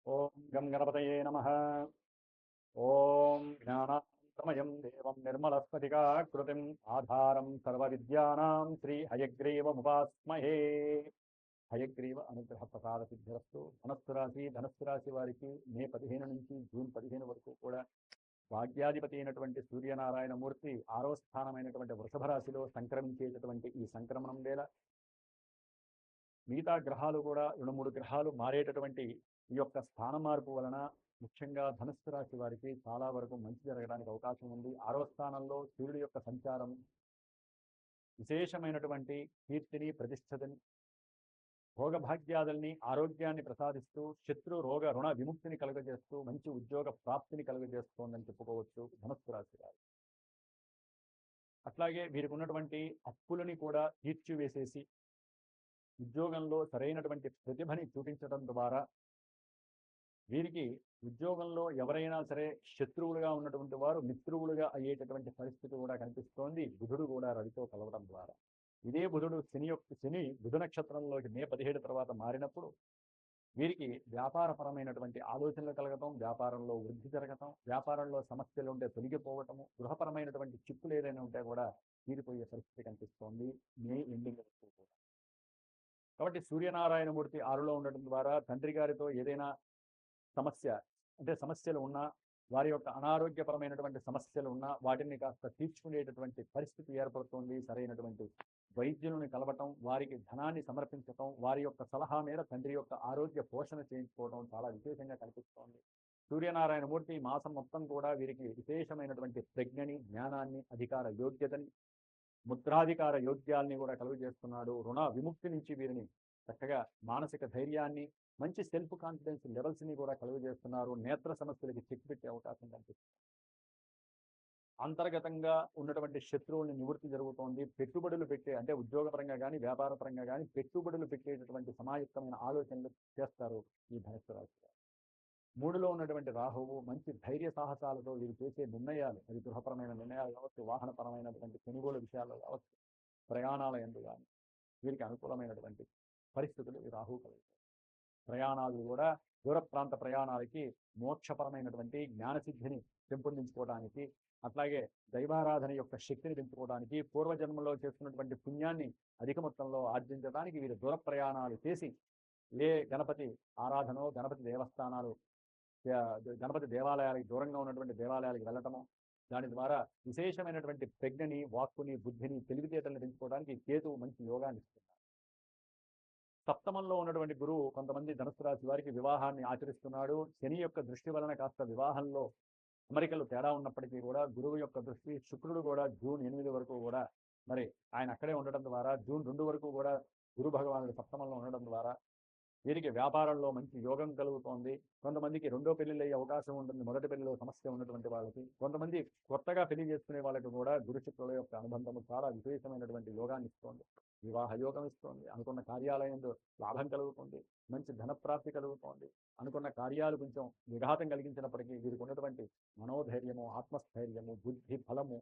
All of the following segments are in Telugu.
ఓం గం గణపతయే నమః. ఓం జ్ఞానానందమయం దేవం నిర్మలస్ఫటికాకృతిం ఆధారం సర్వవిద్యానాం శ్రీ హయగ్రీవముపాస్మహే. హయగ్రీవ అనుగ్రహ ప్రసాద సిద్ధిరస్తు. ధనస్సు రాశి వారికి మే 15 నుంచి జూన్ 15 వరకు కూడా భాగ్యాధిపతి అయినటువంటి సూర్యనారాయణమూర్తి 6వ స్థానమైనటువంటి వృషభ రాశిలో సంక్రమించేటటువంటి ఈ సంక్రమణం వేళ మిగతా గ్రహాలు కూడా 2-3 గ్రహాలు మారేటటువంటి ఈ యొక్క స్థాన మార్పు వలన ముఖ్యంగా ధనుస్సు రాశి వారికి చాలా వరకు మంచి జరగడానికి అవకాశం ఉంది. 6వ స్థానంలో సూర్యుడి యొక్క సంచారం విశేషమైనటువంటి కీర్తిని, ప్రతిష్టతని, భోగభాగ్యాదుల్ని, ఆరోగ్యాన్ని ప్రసాదిస్తూ శత్రు రోగ రుణ విముక్తిని కలుగజేస్తూ మంచి ఉద్యోగ ప్రాప్తిని కలుగజేస్తోందని చెప్పుకోవచ్చు ధనుస్సు రాశి వారు. అట్లాగే వీరికి ఉన్నటువంటి అప్పులని కూడా తీర్చివేసేసి ఉద్యోగంలో సరైనటువంటి ప్రతిభని చూపించడం ద్వారా వీరికి ఉద్యోగంలో ఎవరైనా సరే శత్రువులుగా ఉన్నటువంటి వారు మిత్రువులుగా అయ్యేటటువంటి పరిస్థితి కూడా కనిపిస్తోంది. బుధుడు కూడా రవితో కలవడం ద్వారా. ఇదే బుధుడు శని బుధ నక్షత్రంలోకి మే 17 తర్వాత మారినప్పుడు వీరికి వ్యాపారపరమైనటువంటి ఆలోచనలు కలగటం, వ్యాపారంలో వృద్ధి జరగటం, వ్యాపారంలో సమస్యలు ఉంటే తొలగిపోవటము, గృహపరమైనటువంటి చిక్కులు ఏదైనా ఉంటే కూడా తీరిపోయే పరిస్థితి కనిపిస్తోంది మే ఎండింగ్ వరకు కూడా. కాబట్టి సూర్యనారాయణమూర్తి 6లో ఉండటం ద్వారా తండ్రి గారితో ఏదైనా సమస్య అంటే సమస్యలు ఉన్నా, వారి యొక్క అనారోగ్యపరమైనటువంటి సమస్యలు ఉన్నా వాటిని కాస్త తీర్చుకునేటటువంటి పరిస్థితి ఏర్పడుతుంది. సరైనటువంటి వైద్యులను కలవటం, వారికి ధనాన్ని సమర్పించటం, వారి యొక్క సలహా మేర తండ్రి యొక్క ఆరోగ్య పోషణ చేయించుకోవడం చాలా విశేషంగా కనిపిస్తోంది. సూర్యనారాయణమూర్తి ఈ మాసం మొత్తం కూడా వీరికి విశేషమైనటువంటి ప్రజ్ఞని, జ్ఞానాన్ని, అధికార యోగ్యతని, ముద్రాధికార యోగ్యాల్ని కూడా కలుగజేస్తున్నాడు. రుణ విముక్తి నుంచి వీరిని చక్కగా మానసిక ధైర్యాన్ని, మంచి సెల్ఫ్ కాన్ఫిడెన్స్ లెవెల్స్ని కూడా కలుగజేస్తున్నారు. నేత్ర సమస్యలకి చెక్ పెట్టే అవకాశం కనిపిస్తుంది. అంతర్గతంగా ఉన్నటువంటి శత్రువుల్ని నివృత్తి జరుగుతోంది. పెట్టుబడులు పెట్టే అంటే ఉద్యోగపరంగా కానీ వ్యాపారపరంగా కానీ పెట్టుబడులు పెట్టేటటువంటి సమాయుక్తమైన ఆలోచనలు చేస్తారు ఈ ధనుస్సు రాశి. 3లో ఉన్నటువంటి రాహువు మంచి ధైర్య సాహసాలతో వీరు చేసే నిర్ణయాలు, అది గృహపరమైన నిర్ణయాలు కావచ్చు, వాహనపరమైనటువంటి కొనుగోలు విషయాల్లో కావచ్చు, ప్రయాణాల యందు కానీ వీరికి అనుకూలమైనటువంటి పరిస్థితులు ఈ రాహువు కలుగుతాయి. ప్రయాణాలు కూడా దూర ప్రాంత ప్రయాణాలకి మోక్షపరమైనటువంటి జ్ఞానసిద్ధిని పెంపొందించుకోవడానికి, అట్లాగే దైవారాధన యొక్క శక్తిని పెంచుకోవడానికి, పూర్వజన్మలో చేసుకున్నటువంటి పుణ్యాన్ని అధిక మొత్తంలో ఆర్జించడానికి వీరు దూర ప్రయాణాలు చేసి ఏ గణపతి ఆరాధనో, గణపతి దేవస్థానాలు, గణపతి దేవాలయాలకు దూరంగా ఉన్నటువంటి దేవాలయాలకు వెళ్ళటము, దాని ద్వారా విశేషమైనటువంటి ప్రజ్ఞని, వాక్కుని, బుద్ధిని, తెలివితేటల్ని పెంచుకోవడానికి కేతువు మంచి యోగాన్ని ఇస్తున్నారు. సప్తమంలో ఉన్నటువంటి గురువు కొంతమంది ధనుస్సు రాశి వారికి వివాహాన్ని ఆచరిస్తున్నాడు. శని యొక్క దృష్టి వలన కాస్త వివాహంలో అమరికలు తేడా ఉన్నప్పటికీ కూడా గురువు యొక్క దృష్టి, శుక్రుడు కూడా జూన్ 8 వరకు కూడా మరి ఆయన అక్కడే ఉండడం ద్వారా, జూన్ 2 వరకు కూడా గురు భగవానుడు సప్తమంలో ఉండడం ద్వారా వీరికి వ్యాపారంలో మంచి యోగం కలుగుతోంది. కొంతమందికి రెండో పెళ్లిళ్ళు అయ్యే అవకాశం ఉంటుంది, మొదటి పెళ్లిలో సమస్య ఉన్నటువంటి వాళ్ళకి. కొంతమంది కొత్తగా పెళ్లి చేసుకునే వాళ్ళకి కూడా గురు శుక్రుల యొక్క అనుబంధము చాలా విశేషమైనటువంటి యోగాన్ని ఇస్తోంది. వివాహ యోగం ఇస్తోంది. అనుకున్న కార్యాలయంలో లాభం కలుగుతుంది, మంచి ధనప్రాప్తి కలుగుతోంది. అనుకున్న కార్యాలు కొంచెం విఘాతం కలిగించినప్పటికీ వీరికి ఉన్నటువంటి మనోధైర్యము, ఆత్మస్థైర్యము, బుద్ధి బలము,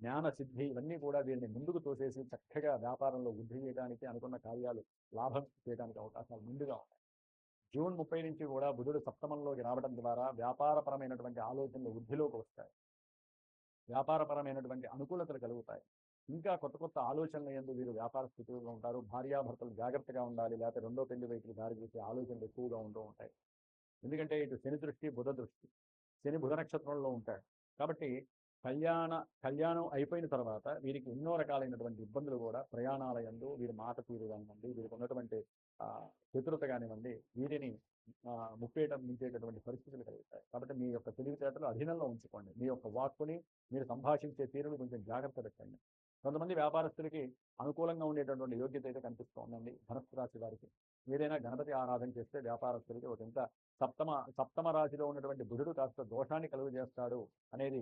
జ్ఞాన సిద్ధి ఇవన్నీ కూడా వీరిని ముందుకు తోసేసి చక్కగా వ్యాపారంలో వృద్ధి చేయడానికి, అనుకున్న కార్యాలు లాభం చేయడానికి అవకాశాలు ముందుగా ఉన్నాయి. జూన్ 30 నుంచి కూడా బుధుడు సప్తమంలోకి రావడం ద్వారా వ్యాపారపరమైనటువంటి ఆలోచనలు వృద్ధిలోకి వస్తాయి. వ్యాపారపరమైనటువంటి అనుకూలతలు కలుగుతాయి. ఇంకా కొత్త కొత్త ఆలోచనలు యందు వీరు వ్యాపార స్థితిలో ఉంటారు. భార్యాభర్తలు జాగ్రత్తగా ఉండాలి, లేకపోతే రెండో పెళ్లి వైపుకి దారి చేసే ఆలోచనలు ఎక్కువగా ఉంటూ ఉంటాయి. ఎందుకంటే ఇటు శని దృష్టి, బుధ దృష్టి. శని బుధ నక్షత్రంలో ఉంటాడు కాబట్టి కళ్యాణం అయిపోయిన తర్వాత వీరికి ఎన్నో రకాలైనటువంటి ఇబ్బందులు కూడా ప్రయాణాల యందు, వీరి మాట తీరు కానివ్వండి, వీరికి ఉన్నటువంటి చతురత కానివ్వండి, వీరిని మించేటటువంటి పరిస్థితులు కలుగుతాయి. కాబట్టి మీ యొక్క తెలివితేటలు అధీనంలో ఉంచుకోండి. మీ యొక్క వాక్కుని, మీరు సంభాషించే తీరుని కొంచెం జాగ్రత్త పెట్టండి. కొంతమంది వ్యాపారస్తులకి అనుకూలంగా ఉండేటటువంటి యోగ్యత అయితే కనిపిస్తూ ఉందండి ధనుస్సు రాశి వారికి. ఏదైనా గణపతి ఆరాధన చేస్తే వ్యాపారస్తులకి ఒక ఇంత సప్తమ రాశిలో ఉన్నటువంటి బుధుడు కాస్త దోషాన్ని కలుగజేస్తాడు అనేది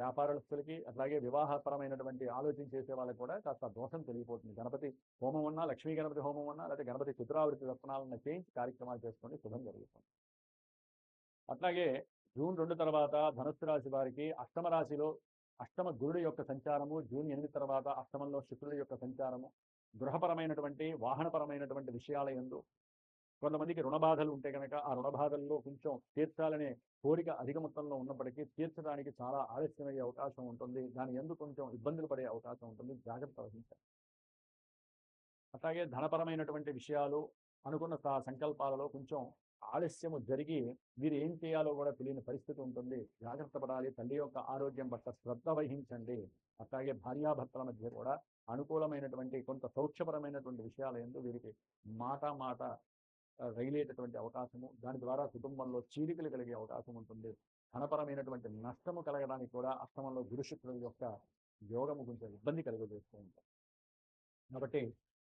వ్యాపారస్తులకి, అట్లాగే వివాహపరమైనటువంటి ఆలోచన చేసే వాళ్ళకి కూడా కాస్త దోషం తెలియపోతుంది. గణపతి హోమం ఉన్నా, లక్ష్మీ గణపతి హోమం ఉన్నా, లేకపోతే గణపతి చతురావృతి రత్నాలను చేయించి కార్యక్రమాలు చేసుకొని శుభం జరుగుతుంది. అట్లాగే జూన్ 2 తర్వాత ధనుస్సు రాశి వారికి అష్టమ రాశిలో అష్టమ గురుడు యొక్క సంచారము, జూన్ 8 తర్వాత అష్టమంలో శుక్రుడి యొక్క సంచారము గృహపరమైనటువంటి, వాహనపరమైనటువంటి విషయాల యందు కొంతమందికి రుణ బాధలు ఉంటే కనుక ఆ రుణ బాధల్లో కొంచెం తీర్చాలనే కోరిక అధిక మొత్తంలో ఉన్నప్పటికీ తీర్చడానికి చాలా ఆలస్యమయ్యే అవకాశం ఉంటుంది. దాని యందు కొంచెం ఇబ్బందులు పడే అవకాశం ఉంటుంది. జాగ్రత్త వహించాలి. అట్లాగే ధనపరమైనటువంటి విషయాలు అనుకున్న సంకల్పాలలో కొంచెం ఆలస్యము జరిగి మీరు ఏం చేయాలో కూడా తెలియని పరిస్థితి ఉంటుంది. జాగ్రత్త పడాలి. తల్లి యొక్క ఆరోగ్యం పట్ల శ్రద్ధ వహించండి. అట్లాగే భార్యాభర్తల మధ్య కూడా అనుకూలమైనటువంటి కొంత సౌఖ్యపరమైనటువంటి విషయాల యందు వీరికి మాట మాట రగిలేటటువంటి అవకాశము, దాని ద్వారా కుటుంబంలో చీలికలు కలిగే అవకాశం ఉంటుంది. ధనపరమైనటువంటి నష్టము కలగడానికి కూడా అష్టమంలో గురు శుక్రుల యొక్క యోగము కొంచెం ఇబ్బంది కలుగజేస్తూ ఉంటాం. కాబట్టి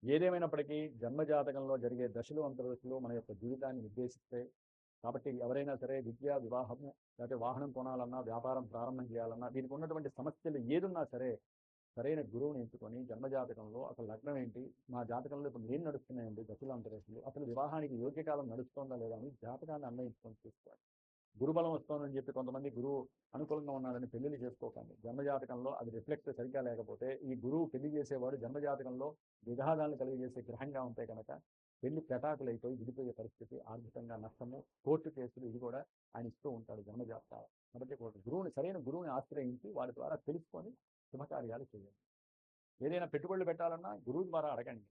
ఏదేమైనప్పటికీ జన్మజాతకంలో జరిగే దశలు అంతర్దశలు మన యొక్క జీవితాన్ని నిర్దేశిస్తాయి. కాబట్టి ఎవరైనా సరే విద్య, వివాహము, లేకపోతే వాహనం కొనాలన్నా, వ్యాపారం ప్రారంభం చేయాలన్నా, దీనికి ఉన్నటువంటి సమస్యలు ఏదున్నా సరే సరైన గురువుని ఎంచుకొని జన్మజాతకంలో అసలు లగ్నం ఏంటి, మా జాతకంలో ఇప్పుడు ఏం నడుస్తున్నాయండి దశలు అంతర్దశలు, అసలు వివాహానికి యోగ్యకాలం నడుస్తుందా లేదా అని జాతకాన్ని అన్వయించుకొని చూసుకోవాలి. గురుబలం వస్తోందని చెప్పి కొంతమంది గురువు అనుకూలంగా ఉన్నాడని పెళ్లిని చేసుకోకండి. జన్మజాతకంలో అది రిఫ్లెక్ట్ సరిగ్గా లేకపోతే ఈ గురువు పెళ్లి చేసేవాడు జన్మజాతకంలో విఘాదాలను కలిగజేసే గ్రహంగా ఉంటే కనుక పెళ్లి పెటాకులైపోయి విడిపోయే పరిస్థితి, ఆర్థికంగా నష్టము, కోర్టు కేసులు ఇది కూడా ఆయన ఇస్తూ ఉంటాడు జన్మజాతకాలు. కాబట్టి గురువుని సరైన గురువుని ఆశ్రయించి వారి ద్వారా తెలుసుకొని శుభకార్యాలు చేయండి. ఏదైనా పెట్టుబడులు పెట్టాలన్నా గురువు ద్వారా అడగండి.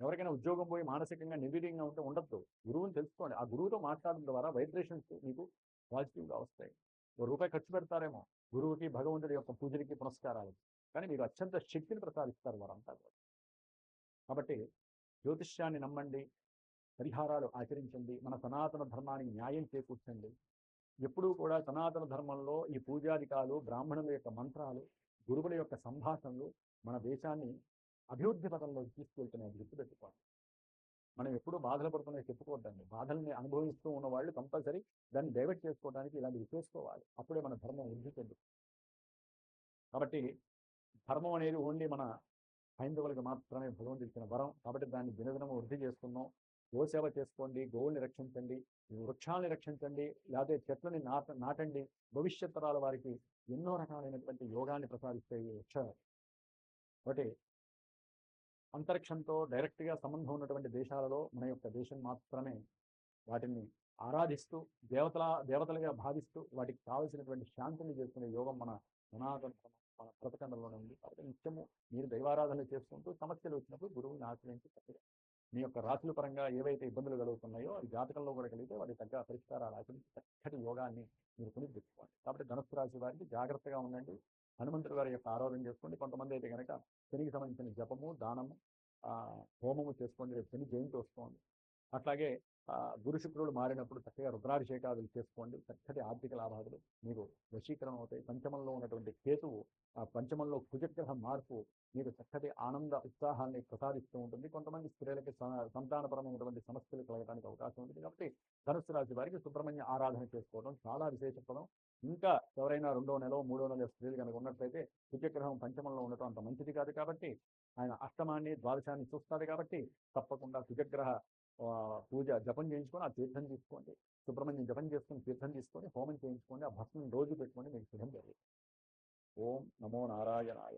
ఎవరికైనా ఉద్యోగం పోయి మానసికంగా నిర్వీర్యంగా ఉంటే ఉండొద్దు. గురువుని తెలుసుకోండి. ఆ గురువుతో మాట్లాడడం ద్వారా వైబ్రేషన్స్ మీకు పాజిటివ్గా వస్తాయి. ₹1 ఖర్చు పెడతారేమో గురువుకి, భగవంతుడి యొక్క పూజలకి, పునస్కారాలకి, కానీ మీకు అత్యంత శక్తిని ప్రసాదిస్తారు వారంతా కూడా. కాబట్టి జ్యోతిష్యాన్ని నమ్మండి, పరిహారాలు ఆచరించండి, మన సనాతన ధర్మానికి న్యాయం చేకూర్చండి. ఎప్పుడూ కూడా సనాతన ధర్మంలో ఈ పూజాధికాలు, బ్రాహ్మణుల యొక్క మంత్రాలు, గురువుల యొక్క సంభాషణలు మన దేశాన్ని అభివృద్ధి పథంలోకి తీసుకెళ్తున్నాయి. గుర్తుపెట్టుకోండి. మనం ఎప్పుడూ బాధలు పడుతున్నాయి చెప్పుకోవద్దండి. బాధల్ని అనుభవిస్తూ ఉన్న వాళ్ళు కంపల్సరీ దాన్ని డైవర్ట్ చేసుకోవడానికి ఇలాంటివి చేసుకోవాలి. అప్పుడే మన ధర్మం వృద్ధి చెందుతుంది. కాబట్టి ధర్మం అనేది ఓన్లీ మన హైందవులకు మాత్రమే భగవంతుడు ఇచ్చిన వరం. కాబట్టి దాన్ని దినదినము వృద్ధి చేస్తున్నాం. గోసేవ చేసుకోండి, గోవుల్ని రక్షించండి, వృక్షాలని రక్షించండి, లేకపోతే చెట్లని నాటండి. భవిష్యత్ తరాల వారికి ఎన్నో రకాలైనటువంటి యోగాన్ని ప్రసాదిస్తాయి ఈ వృక్షాలు. కాబట్టి అంతరిక్షంతో డైరెక్ట్గా సంబంధం ఉన్నటువంటి దేశాలలో మన యొక్క దేశం మాత్రమే వాటిని ఆరాధిస్తూ దేవతలుగా భావిస్తూ వాటికి కావలసినటువంటి శాంతిని చేసుకునే యోగం మన సనాతన మన ప్రపంచంలోనే ఉంది. కాబట్టి నిత్యము మీరు దైవారాధన చేసుకుంటూ సమస్యలు వచ్చినప్పుడు గురువుని ఆశ్రయించి మీ యొక్క రాశుల పరంగా ఏవైతే ఇబ్బందులు కలుగుతున్నాయో అది జాతకంలో కూడా కలిగితే వాటి తగ్గ పరిష్కారాలు ఆచరించి చక్కటి యోగాన్ని మీరు పునరుద్ధరించుకోండి. కాబట్టి ధనుస్సు రాశి వారికి జాగ్రత్తగా ఉండండి. హనుమంతుడి వారి యొక్క ఆరాధన చేసుకోండి. కొంతమంది అయితే కనుక శనికి సంబంధించిన జపము, దానము, హోమము చేసుకోండి. రేపు శని జయంతి వస్తుంది. అట్లాగే గురు శుక్రులు మారినప్పుడు చక్కగా రుద్రాభిషేకాదులు చేసుకోండి. చక్కటి ఆర్థిక లాభాలు మీకు వశీకరణ అవుతాయి. పంచమంలో ఉన్నటువంటి కేతువు పంచమంలో కుజగ్రహ మార్పు మీకు చక్కటి ఆనంద ఉత్సాహాన్ని ప్రసాదిస్తూ ఉంటుంది. కొంతమంది స్త్రీలకి సంతానపరమైనటువంటి సమస్యలు కలగడానికి అవకాశం ఉంటుంది. కాబట్టి ధనుస్సు రాశి వారికి సుబ్రహ్మణ్య ఆరాధన చేసుకోవడం చాలా విశేషపదం. ఇంకా ఎవరైనా 2వ నెల 3వ నెల స్త్రీలు కనుక ఉన్నట్లయితే కుజగ్రహం పంచమంలో ఉండటం అంత మంచిది కాదు. కాబట్టి ఆయన అష్టమాన్ని, ద్వాదశాన్ని చూస్తాడు. కాబట్టి తప్పకుండా కుజగ్రహ పూజ జపం చేయించుకొని ఆ తీర్థం తీసుకోండి. సుబ్రహ్మణ్యం జపం చేసుకొని తీర్థం తీసుకొని హోమం చేయించుకోండి. ఆ భస్మం రోజు పెట్టుకొని మీకు శుభం జరుగుతుంది. ఓం నమో నారాయణాయ.